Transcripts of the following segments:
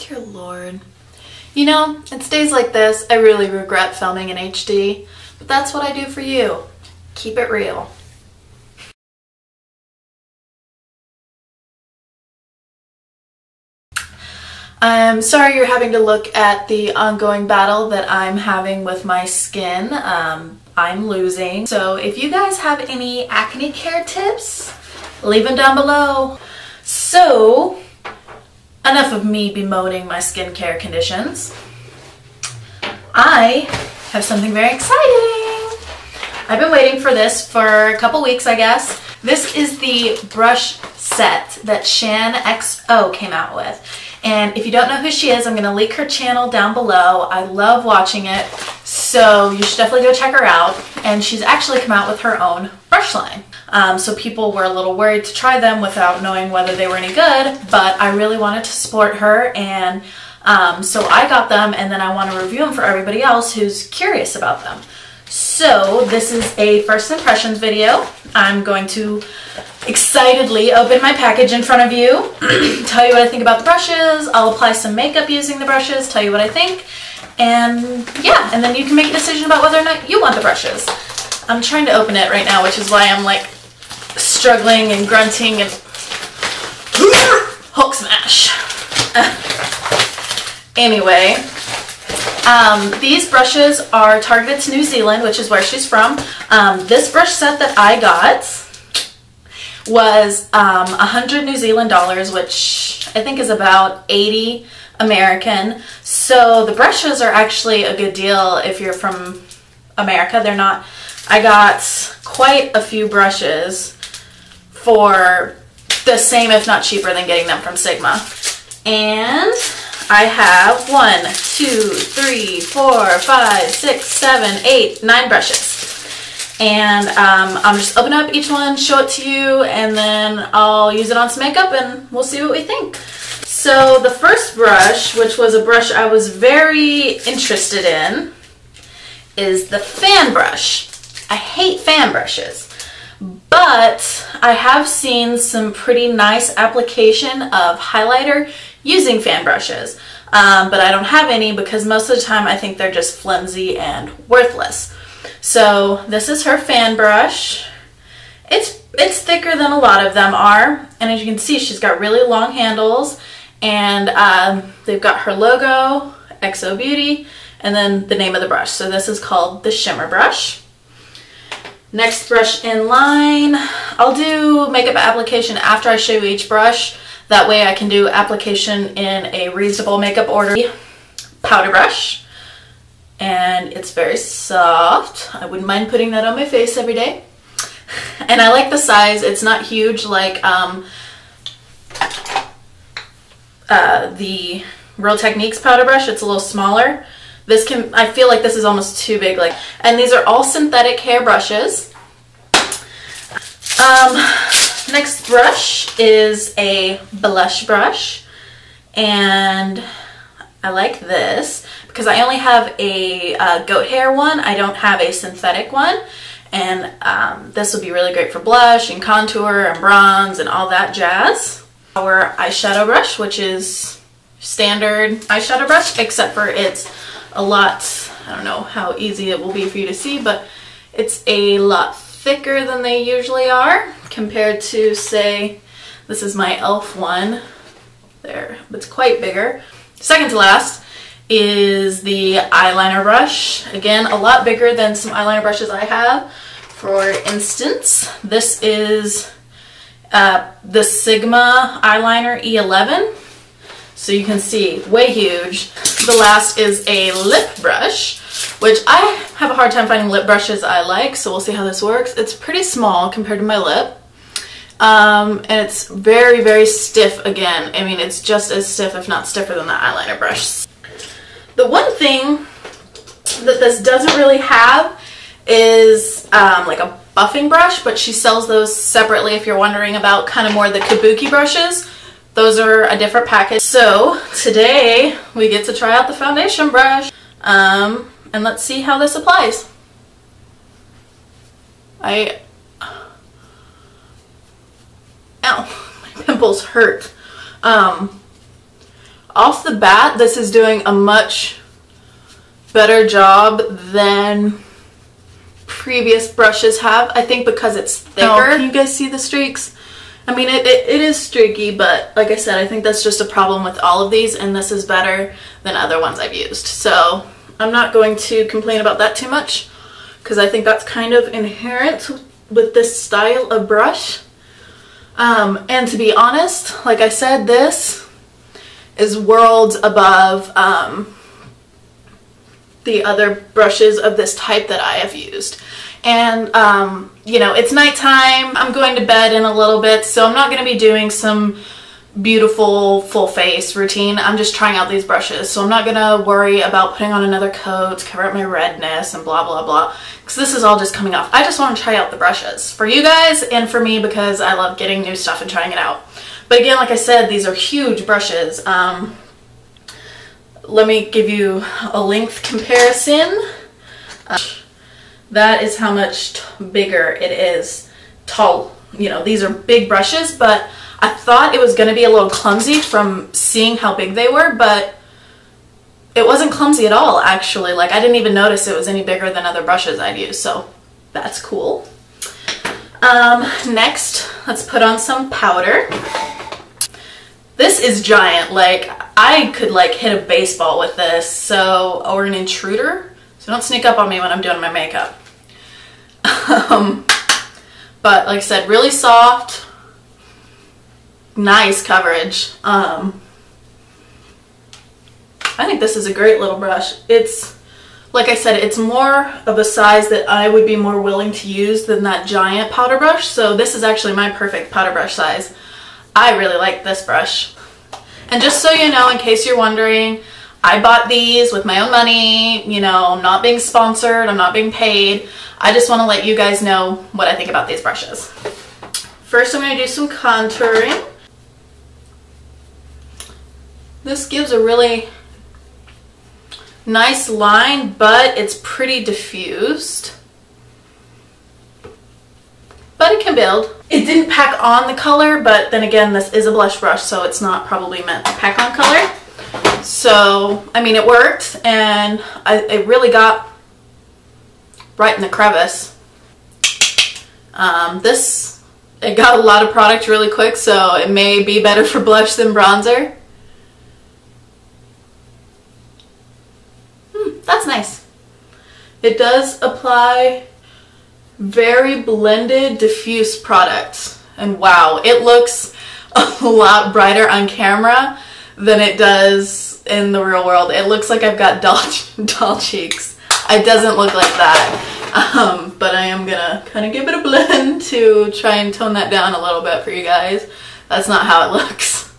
Dear Lord. You know, it's days like this I really regret filming in HD, but that's what I do for you. Keep it real. I'm sorry you're having to look at the ongoing battle that I'm having with my skin. I'm losing. So if you guys have any acne care tips, leave them down below. So, enough of me bemoaning my skincare conditions. I have something very exciting. I've been waiting for this for a couple weeks, I guess. This is the brush set that shaaanxo came out with. And if you don't know who she is, I'm going to link her channel down below. I love watching it, so you should definitely go check her out. And she's actually come out with her own brush line. So people were a little worried to try them without knowing whether they were any good, but I really wanted to support her, and so I got them, and then I want to review them for everybody else who's curious about them. So this is a first impressions video. I'm going to excitedly open my package in front of you, tell you what I think about the brushes, I'll apply some makeup using the brushes, tell you what I think, and yeah, and then you can make a decision about whether or not you want the brushes. I'm trying to open it right now, which is why I'm like struggling and grunting and Hulk smash. Anyway, these brushes are targeted to New Zealand, which is where she's from. This brush set that I got was 100 New Zealand dollars, which I think is about 80 American. So the brushes are actually a good deal if you're from America. They're not. I got quite a few brushes for the same, if not cheaper, than getting them from Sigma. And I have 1, 2, 3, 4, 5, 6, 7, 8, 9 brushes. And I'm just open up each one, show it to you, and then I'll use it on some makeup and we'll see what we think. So the first brush, which was a brush I was very interested in, is the fan brush. I hate fan brushes, but I have seen some pretty nice application of highlighter using fan brushes, but I don't have any because most of the time I think they're just flimsy and worthless. So this is her fan brush. It's thicker than a lot of them are, and as you can see, she's got really long handles, and they've got her logo, XO Beauty, and then the name of the brush. So this is called the Shimmer Brush. Next brush in line, I'll do makeup application after I show you each brush. That way I can do application in a reasonable makeup order. Powder brush, and it's very soft. I wouldn't mind putting that on my face every day. And I like the size. It's not huge like the Real Techniques powder brush. It's a little smaller. I feel like this is almost too big. And these are all synthetic hair brushes. Next brush is a blush brush, and I like this because I only have a goat hair one. I don't have a synthetic one, and this will be really great for blush and contour and bronze and all that jazz. Our eyeshadow brush, which is standard eyeshadow brush, except for it's a lot, I don't know how easy it will be for you to see, but it's a lot thicker than they usually are compared to, say, this is my e.l.f. one. There, it's quite bigger. Second to last is the eyeliner brush. Again, a lot bigger than some eyeliner brushes I have. For instance, this is the Sigma eyeliner E11. So you can see, way huge. The last is a lip brush, which I have a hard time finding lip brushes I like, so we'll see how this works. It's pretty small compared to my lip. And it's very, very stiff again. I mean, it's just as stiff, if not stiffer, than the eyeliner brush. The one thing that this doesn't really have is like a buffing brush, but she sells those separately if you're wondering about kind of more the kabuki brushes. Those are a different package. So today we get to try out the foundation brush, and let's see how this applies. Ow, my pimples hurt. off the bat, this is doing a much better job than previous brushes have. I think because it's thicker. Oh, can you guys see the streaks? I mean, it is streaky, but like I said, I think that's just a problem with all of these, and this is better than other ones I've used. So I'm not going to complain about that too much, because I think that's kind of inherent with this style of brush. And to be honest, like I said, this is worlds above the other brushes of this type that I have used. And you know, it's nighttime, I'm going to bed in a little bit, so I'm not going to be doing some beautiful full face routine. I'm just trying out these brushes, so I'm not going to worry about putting on another coat to cover up my redness and blah blah blah, because this is all just coming off. I just want to try out the brushes for you guys and for me, because I love getting new stuff and trying it out. But again, like I said, these are huge brushes. Let me give you a length comparison. That is how much bigger it is. Tall, you know, these are big brushes, but I thought it was going to be a little clumsy from seeing how big they were, but it wasn't clumsy at all, actually. Like, I didn't even notice it was any bigger than other brushes I'd used, so that's cool. Next, let's put on some powder. This is giant. Like, I could like hit a baseball with this, so, or an intruder. So don't sneak up on me when I'm doing my makeup. But like I said, really soft, nice coverage. I think this is a great little brush. It's, like I said, it's more of a size that I would be more willing to use than that giant powder brush. So this is actually my perfect powder brush size. I really like this brush. And just so you know, in case you're wondering, I bought these with my own money. You know, I'm not being sponsored, I'm not being paid. I just want to let you guys know what I think about these brushes. First, I'm going to do some contouring. This gives a really nice line, but it's pretty diffused. But it can build. It didn't pack on the color, but then again, this is a blush brush, so it's not probably meant to pack on color. So, I mean, it worked, and it really got right in the crevice. It got a lot of product really quick, so it may be better for blush than bronzer. That's nice. It does apply very blended, diffuse product. And wow, it looks a lot brighter on camera than it does in the real world. It looks like I've got doll cheeks. It doesn't look like that. But I am gonna kind of give it a blend to try and tone that down a little bit for you guys. That's not how it looks.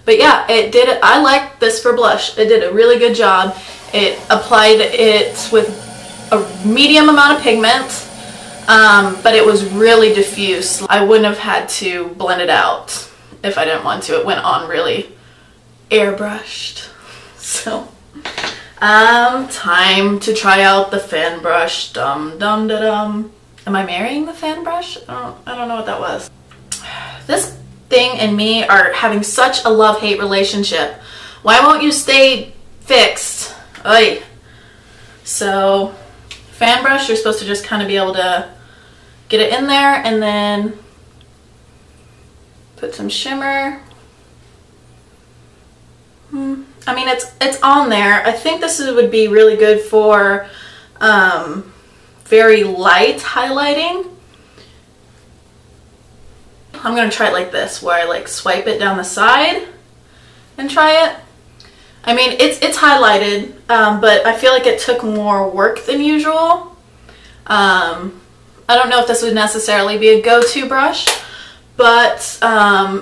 But yeah, it did. I like this for blush. It did a really good job. It applied it with a medium amount of pigment, but it was really diffuse. I wouldn't have had to blend it out if I didn't want to. It went on really airbrushed. So, time to try out the fan brush. Dum dum da dum. Am I marrying the fan brush? I don't know what that was. This thing and me are having such a love-hate relationship. Why won't you stay fixed? Oy. So, fan brush, you're supposed to just kind of be able to get it in there and then put some shimmer. I mean, it's on there. I think this would be really good for very light highlighting. I'm gonna try it like this, where I like swipe it down the side and try it. I mean, it's highlighted, but I feel like it took more work than usual. I don't know if this would necessarily be a go-to brush, but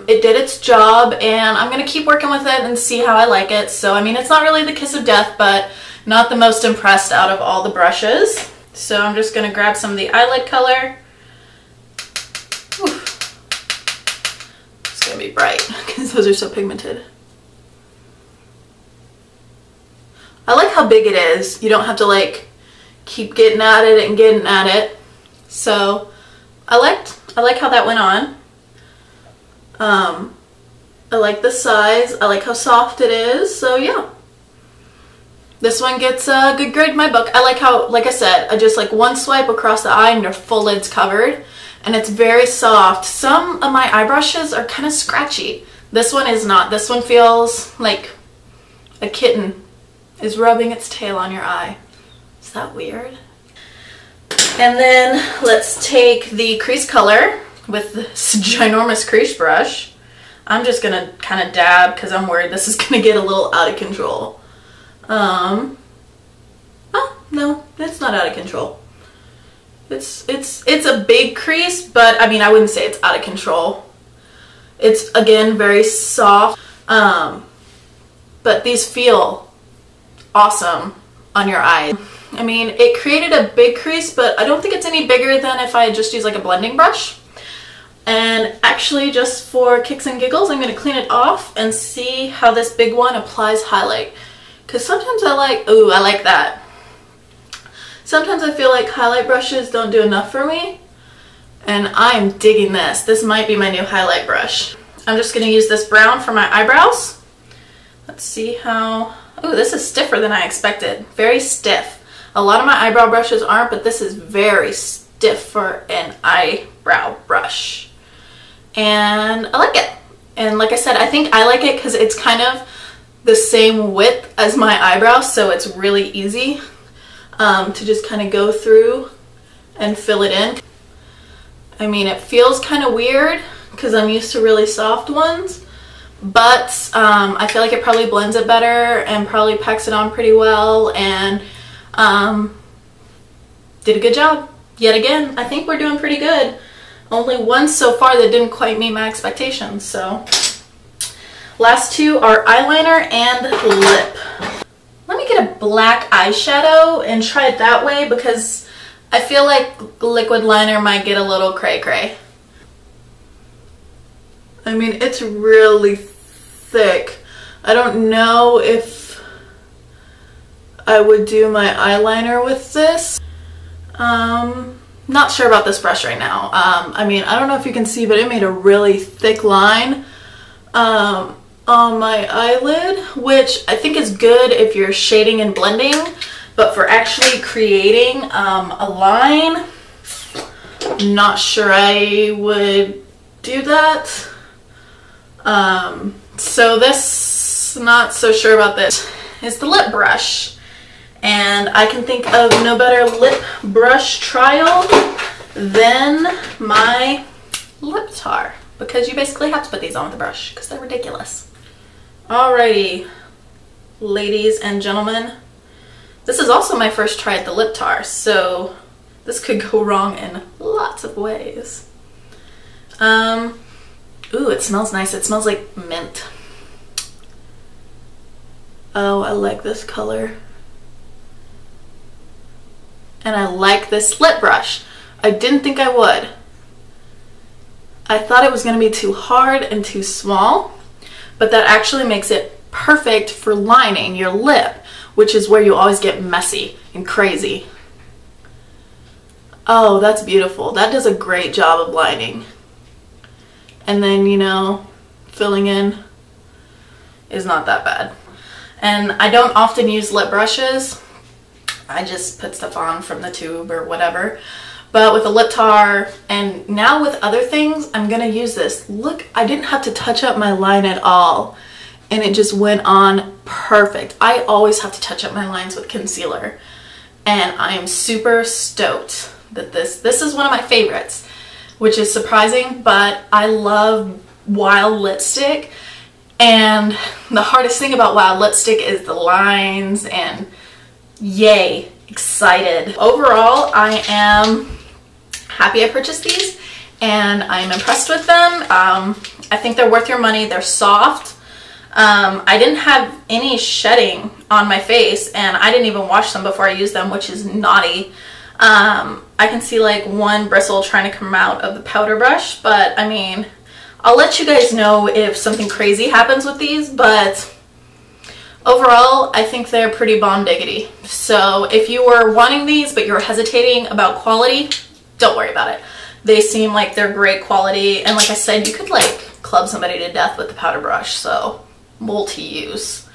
it did its job, and I'm gonna keep working with it and see how I like it. So, I mean, it's not really the kiss of death, but not the most impressed out of all the brushes. So I'm just gonna grab some of the eyelid color. Whew. It's gonna be bright because those are so pigmented. I like how big it is. You don't have to like keep getting at it and getting at it. So I like how that went on. I like the size. I like how soft it is. So yeah. This one gets a good grade in my book. I like how, like I said, I just like one swipe across the eye and your full lid's covered. And it's very soft. Some of my eye brushes are kind of scratchy. This one is not. This one feels like a kitten is rubbing its tail on your eye. Is that weird? And then let's take the crease color with this ginormous crease brush. I'm just gonna kind of dab because I'm worried this is gonna get a little out of control. Oh, no, it's not out of control. It's a big crease, but I mean, I wouldn't say it's out of control. It's, again, very soft, but these feel awesome on your eye. I mean, it created a big crease, but I don't think it's any bigger than if I just use like a blending brush. And actually, just for kicks and giggles, I'm going to clean it off and see how this big one applies highlight. Because sometimes I like that. Sometimes I feel like highlight brushes don't do enough for me. And I'm digging this. This might be my new highlight brush. I'm just going to use this brown for my eyebrows. Let's see how... Oh, this is stiffer than I expected. Very stiff. A lot of my eyebrow brushes aren't, but this is very stiff for an eyebrow brush. And I like it. And like I said, I think I like it because it's kind of the same width as my eyebrows, so it's really easy to just kind of go through and fill it in. I mean, it feels kind of weird because I'm used to really soft ones, but I feel like it probably blends it better and probably packs it on pretty well, and did a good job. Yet again, I think we're doing pretty good. Only one so far that didn't quite meet my expectations, so. Last two are eyeliner and lip. Let me get a black eyeshadow and try it that way because I feel like liquid liner might get a little cray-cray. I mean, it's really thick. I don't know if I would do my eyeliner with this. Not sure about this brush right now. I mean, I don't know if you can see, but it made a really thick line on my eyelid, which I think is good if you're shading and blending, but for actually creating a line, not sure I would do that. So this, not so sure about this, is the lip brush. And I can think of no better lip brush trial than my lip tar, because you basically have to put these on with the brush because they're ridiculous. Alrighty, ladies and gentlemen, this is also my first try at the lip tar, so this could go wrong in lots of ways. Ooh, it smells nice. It smells like mint. Oh, I like this color. And I like this lip brush. I didn't think I would. I thought it was going to be too hard and too small, but that actually makes it perfect for lining your lip, which is where you always get messy and crazy. Oh, that's beautiful. That does a great job of lining. And then, you know, filling in is not that bad. And I don't often use lip brushes. I just put stuff on from the tube or whatever. But with a lip tar and now with other things, I'm gonna use this. Look, I didn't have to touch up my line at all. And it just went on perfect. I always have to touch up my lines with concealer. And I am super stoked that this is one of my favorites, which is surprising, but I love Wild lipstick. And the hardest thing about Wild lipstick is the lines, and yay, excited. Overall, I am happy I purchased these and I'm impressed with them. I think they're worth your money. They're soft. I didn't have any shedding on my face, and I didn't even wash them before I used them, which is naughty. I can see like one bristle trying to come out of the powder brush, but I mean, I'll let you guys know if something crazy happens with these, but overall, I think they're pretty bomb diggity. So if you were wanting these but you were hesitating about quality, don't worry about it. They seem like they're great quality, and like I said, you could like club somebody to death with the powder brush, so multi-use.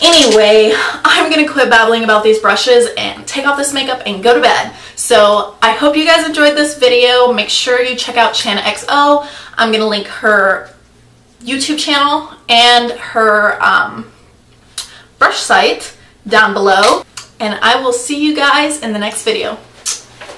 Anyway, I'm gonna quit babbling about these brushes and take off this makeup and go to bed. So I hope you guys enjoyed this video. Make sure you check out shaaanxo. I'm gonna link her YouTube channel and her brush site down below. And I will see you guys in the next video.